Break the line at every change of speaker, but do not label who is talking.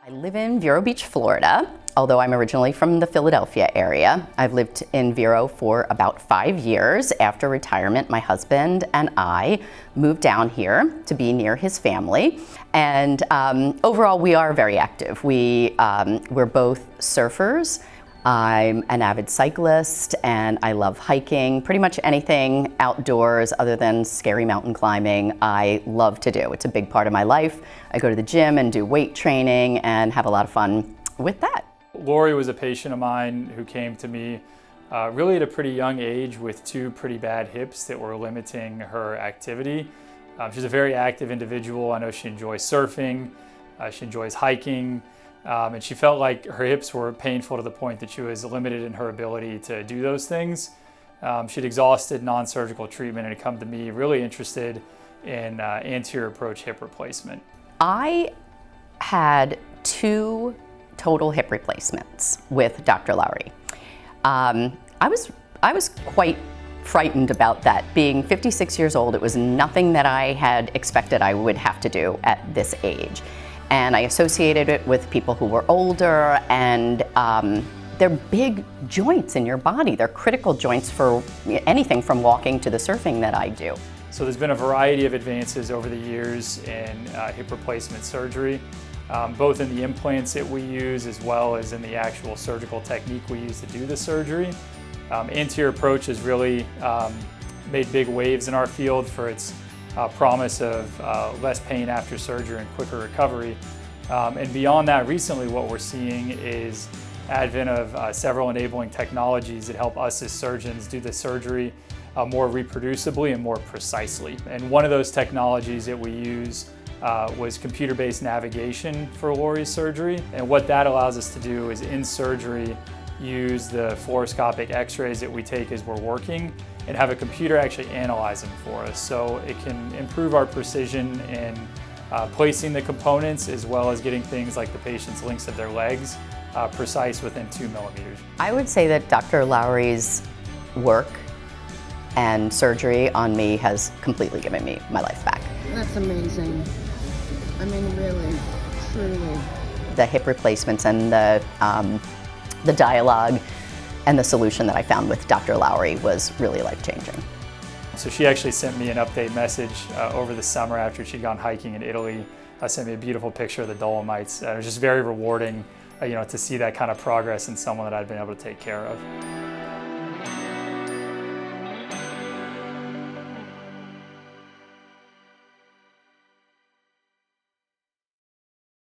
I live in Vero Beach, Florida, although I'm originally from the Philadelphia area. I've lived in Vero for about 5 years. After retirement, my husband and I moved down here to be near his family. And overall, we are very active. We're both surfers. I'm an avid cyclist and I love hiking. Pretty much anything outdoors other than scary mountain climbing, I love to do. It's a big part of my life. I go to the gym and do weight training and have a lot of fun with that.
Lawrie was a patient of mine who came to me really at a pretty young age with 2 pretty bad hips that were limiting her activity. She's a very active individual. I know she enjoys surfing, she enjoys hiking, and she felt like her hips were painful to the point that she was limited in her ability to do those things. She'd exhausted non-surgical treatment and had come to me really interested in anterior approach hip replacement.
I had 2 total hip replacements with Dr. Lawrie. I was quite frightened about that. Being 56 years old, it was nothing that I had expected I would have to do at this age. And I associated it with people who were older, and they're big joints in your body. They're critical joints for anything from walking to the surfing that I do.
So there's been a variety of advances over the years in hip replacement surgery, both in the implants that we use as well as in the actual surgical technique we use to do the surgery. Anterior approach has really made big waves in our field for its promise of less pain after surgery and quicker recovery. And beyond that, recently what we're seeing is advent of several enabling technologies that help us as surgeons do the surgery more reproducibly and more precisely. And one of those technologies that we use was computer-based navigation for Laurie's surgery. And what that allows us to do is in surgery use the fluoroscopic x-rays that we take as we're working and have a computer actually analyze them for us. So it can improve our precision in placing the components as well as getting things like the patient's links of their legs precise within 2 millimeters.
I would say that Dr. Lawrie's work and surgery on me has completely given me my life back.
That's amazing. I mean, really, truly.
The hip replacements and the dialogue and the solution that I found with Dr. Lawrie was really life-changing.
So she actually sent me an update message over the summer after she'd gone hiking in Italy. Sent me a beautiful picture of the Dolomites. It was just very rewarding, to see that kind of progress in someone that I'd been able to take care of.